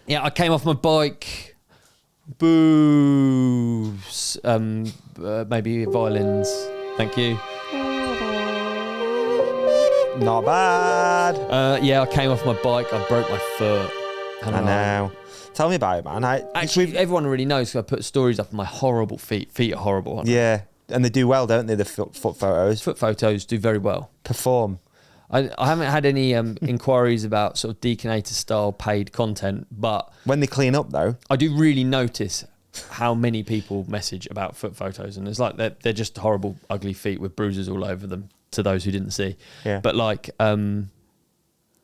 Yeah, I came off my bike. Boo. Maybe violins. Thank you. Not bad. Yeah, I came off my bike. I broke my foot. I know. Tell me about it, man. Actually, everyone already knows because I put stories up of my horrible feet. Feet are horrible. Yeah, and they do well, don't they, the foot photos? Foot photos do very well. Perform. I haven't had any inquiries about sort of Deaconator style paid content, but when they clean up though, I do really notice how many people message about foot photos, and it's like they're just horrible, ugly feet with bruises all over them. To those who didn't see, yeah. But like,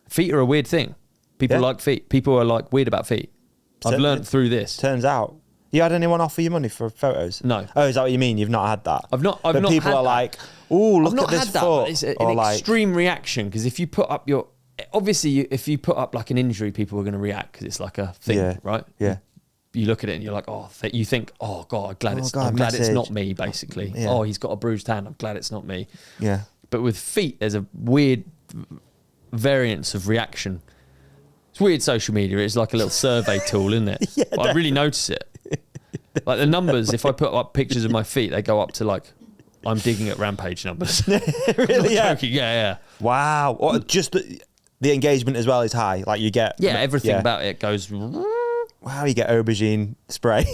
feet are a weird thing. People like feet. People are like weird about feet. I've learned through this. Turns out, you had anyone offer you money for photos? No. Oh, is that what you mean? You've not had that? I've not. But people are like, "Oh, look at this foot." It's an extreme reaction because if you put up if you put up like an injury, people are going to react because it's like a thing, right? Yeah. You look at it and you're like, you think, oh God, I'm glad it's not me. Basically, oh, he's got a bruised hand. I'm glad it's not me. Yeah. But with feet, there's a weird variance of reaction. It's weird social media. It's like a little survey tool, isn't it? Yeah, I really notice it. Like the numbers, if I put up pictures of my feet, they go up to like, I'm digging at Rampage numbers. Really? Yeah. Yeah. Wow. Or just the engagement as well is high. Like you get... Yeah, everything about it goes... Wow, you get aubergine spray.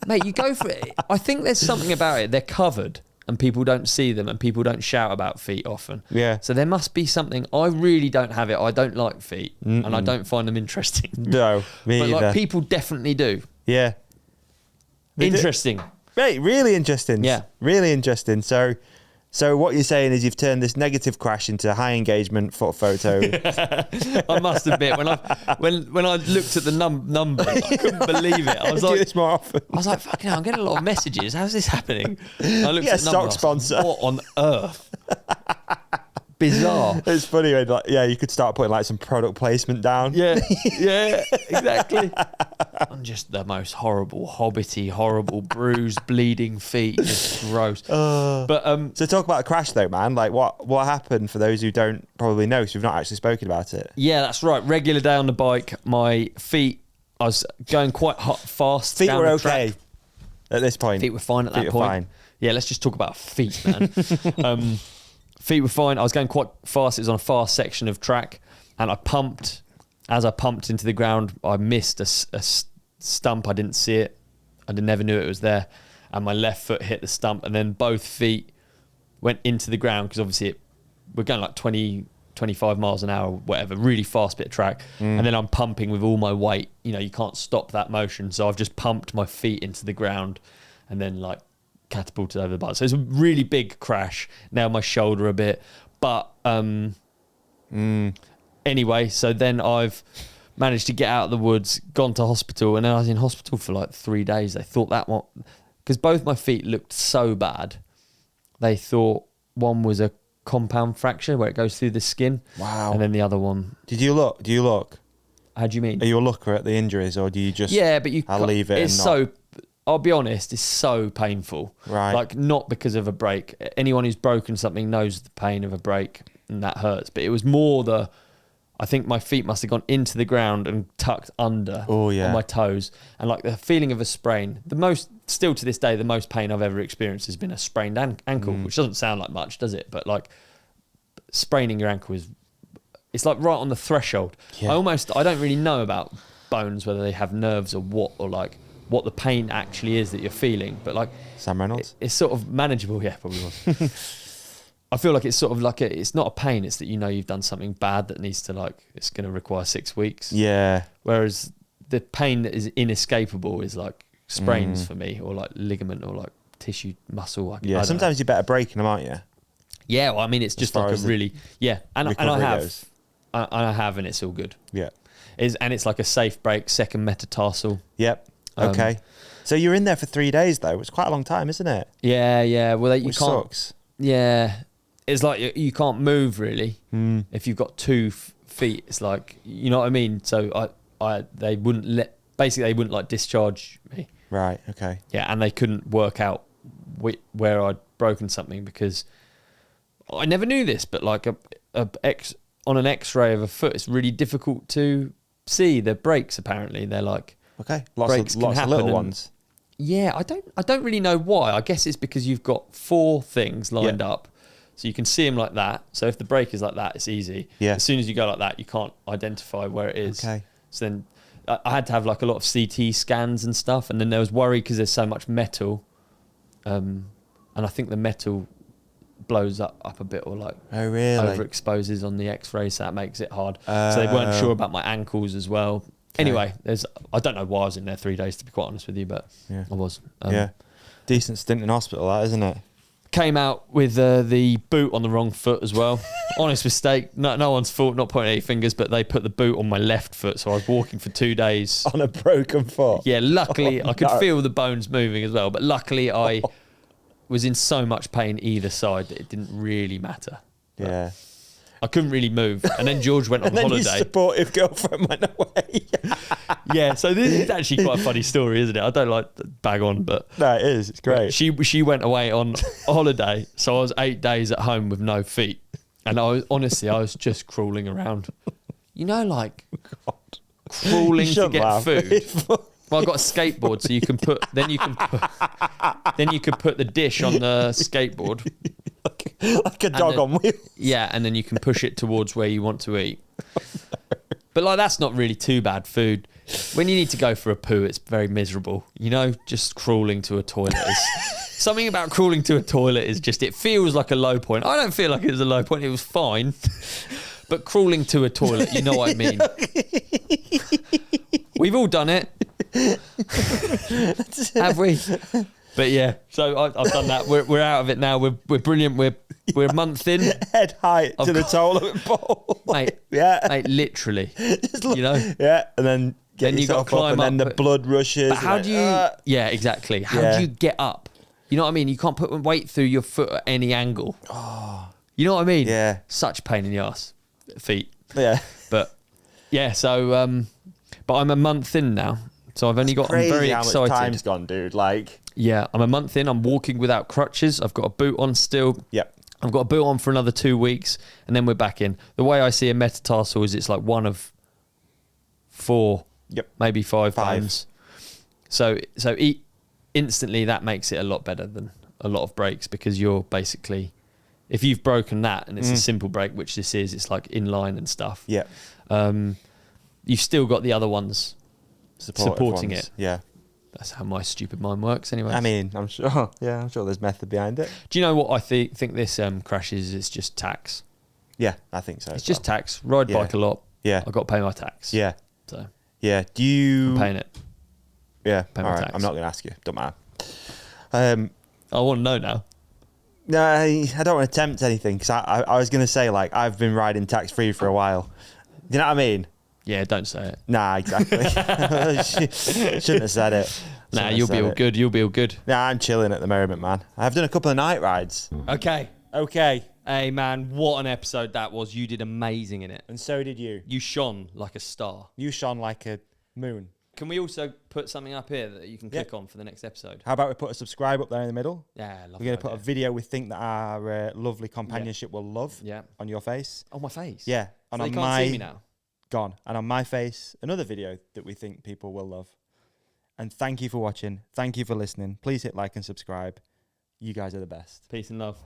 Mate, you go for it. I think there's something about it. They're covered. And people don't see them, and people don't shout about feet often. Yeah. So there must be something. I really don't have it. I don't like feet, and I don't find them interesting. No, me but either. like people definitely do. Yeah. Interesting. Mate, really interesting. Yeah. Really interesting. So what you're saying is you've turned this negative crash into high engagement foot photo. I must admit, when I looked at the numbers, I couldn't believe it. I was like, do this more often. I was like, fucking hell, I'm getting a lot of messages. How's this happening? I looked at the stock numbers, sponsor. What on earth? Bizarre. It's funny when you could start putting like some product placement down. Yeah, exactly. I'm just the most horrible, horrible, bruised, bleeding feet, just gross. But so talk about a crash though, man. Like what happened for those who don't probably know, because we've not actually spoken about it. Yeah, that's right. Regular day on the bike, my feet. I was going quite fast. Feet down were the okay track. at this point. Feet were fine at that Feet point. were fine. Yeah, let's just talk about feet, man. Feet were fine. I was going quite fast. It was on a fast section of track, and I pumped. As I pumped into the ground, I missed a stump. I didn't see it. I never knew it was there, and my left foot hit the stump, and then both feet went into the ground because obviously we're going like 20, 25 miles an hour, whatever, really fast bit of track, and then I'm pumping with all my weight. You know, you can't stop that motion, so I've just pumped my feet into the ground, and then like catapulted over the bar. So it's a really big crash. Nailed my shoulder a bit, but anyway, so then I've managed to get out of the woods, gone to hospital, and then I was in hospital for like 3 days. They thought that one, because both my feet looked so bad, they thought one was a compound fracture where it goes through the skin. Wow. And then the other one. Do you look? How do you mean? Are you a looker at the injuries, or do you just... Yeah, but I'll leave it. It's so... I'll be honest, it's so painful. Right. Like, not because of a break. Anyone who's broken something knows the pain of a break, and that hurts. But it was more I think my feet must have gone into the ground and tucked under on my toes. And like the feeling of a sprain, still to this day, the most pain I've ever experienced has been a sprained ankle, which doesn't sound like much, does it? But like spraining your ankle it's like right on the threshold. Yeah. I don't really know about bones, whether they have nerves or what, or like what the pain actually is that you're feeling. But like Sam Reynolds? It's sort of manageable. Yeah, probably was. I feel like it's sort of like it's not a pain. It's that, you know, you've done something bad that needs to it's going to require 6 weeks. Yeah. Whereas the pain that is inescapable is like sprains for me, or like ligament, or like tissue, muscle. Yeah. Sometimes you're better breaking them, aren't you? Yeah. Well, I mean, it's just like a really, and I have, goes. I have, and it's all good. Yeah. And it's like a safe break, second metatarsal. Yep. Okay. So you're in there for 3 days though. It's quite a long time, isn't it? Yeah. Well, you Which can't. Sucks. Yeah. It's like you can't move really if you've got 2 feet. It's like, you know what I mean. So they wouldn't like discharge me. Right. Okay. Yeah, and they couldn't work out where I'd broken something, because I never knew this, but like on an X-ray of a foot, it's really difficult to see the brakes. Apparently, they're like Okay. Breaks Lots can of little happen ones. yeah. I don't really know why. I guess it's because you've got 4 things lined up, so you can see them like that. So if the brake is like that, it's easy. Yeah. As soon as you go like that, you can't identify where it is. Okay. So then I had to have like a lot of CT scans and stuff, and then there was worry because there's so much metal, and I think the metal blows up a bit or like Oh, really? overexposes on the X-ray, so that makes it hard. So they weren't sure about my ankles as well. Anyway, I don't know why I was in there 3 days, to be quite honest with you, but Yeah. I was. Decent stint in hospital, that, isn't it? Came out with the boot on the wrong foot as well. Honest mistake. No one's fault, not pointing any fingers, but they put the boot on my left foot, so I was walking for 2 days. On a broken foot? Yeah, luckily I could no. feel the bones moving as well, but luckily I was in so much pain either side that it didn't really matter. Yeah. I couldn't really move. And then George went on And then holiday. your supportive girlfriend went away. Yeah, so this is actually quite a funny story, isn't it? I don't like to bag on, but No, it is. It's great. she went away on holiday, so I was 8 days at home with no feet, and I was just crawling around, like crawling to shouldn't get laugh. food. Well, I got a skateboard, so you can put the dish on the skateboard. like a dog on wheels. Yeah, and then you can push it towards where you want to eat. But like that's not really too bad food. When you need to go for a poo, it's very miserable. Just crawling to a toilet is something about crawling to a toilet is just it feels like a low point. I don't feel like it was a low point. It was fine. But crawling to a toilet, you know what I mean. We've all done it. Have we? But yeah, so I've done that. We're out of it now. We're brilliant. We're a month in. Head height to the toilet bowl. Mate, literally. Yeah, and then then you got to climb up, and then up, the blood rushes. But how do you? Yeah, exactly. How do you get up? You know what I mean? You can't put weight through your foot at any angle. Oh, you know what I mean? Yeah. Such pain in the ass, feet. Yeah. But yeah, so but I'm a month in now, so I've only got. Crazy I'm very how excited. much time's gone, dude. Like. Yeah, I'm a month in. I'm walking without crutches. I've got a boot on still. Yep. I've got a boot on for another 2 weeks, and then we're back in. The way I see a metatarsal is it's like one of 4, maybe 5 bones. So instantly that makes it a lot better than a lot of breaks, because you're basically, if you've broken that and it's a simple break, which this is, it's like inline and stuff. Yeah. You've still got the other ones supporting it. Yeah. That's how my stupid mind works anyway. I mean, I'm sure. Yeah, I'm sure there's method behind it. Do you know what I think this crash is? It's just tax. Yeah, I think so. It's just tax. Ride bike a lot. Yeah. I've got to pay my tax. Yeah. So yeah. Do you? I'm paying it. Yeah. Pay All my right. tax. I'm not going to ask you. Don't matter. I want to know now. No, I don't want to tempt anything, because I was going to say, like, I've been riding tax free for a while. Do you know what I mean? Yeah, don't say it. Nah, exactly. Shouldn't have said it. Nah, you'll be all good. You'll be all good. Nah, I'm chilling at the moment, man. I've done a couple of night rides. Okay. Okay. Hey, man, what an episode that was. You did amazing in it. And so did you. You shone like a star. You shone like a moon. Can we also put something up here that you can click on for the next episode? How about we put a subscribe up there in the middle? Yeah, love We're going to put a video we think that our lovely companionship will love on your face. On my face? Yeah. So and they on can't see me now? Gone. And on my face, another video that we think people will love. And thank you for watching. Thank you for listening. Please hit like and subscribe. You guys are the best. Peace and love.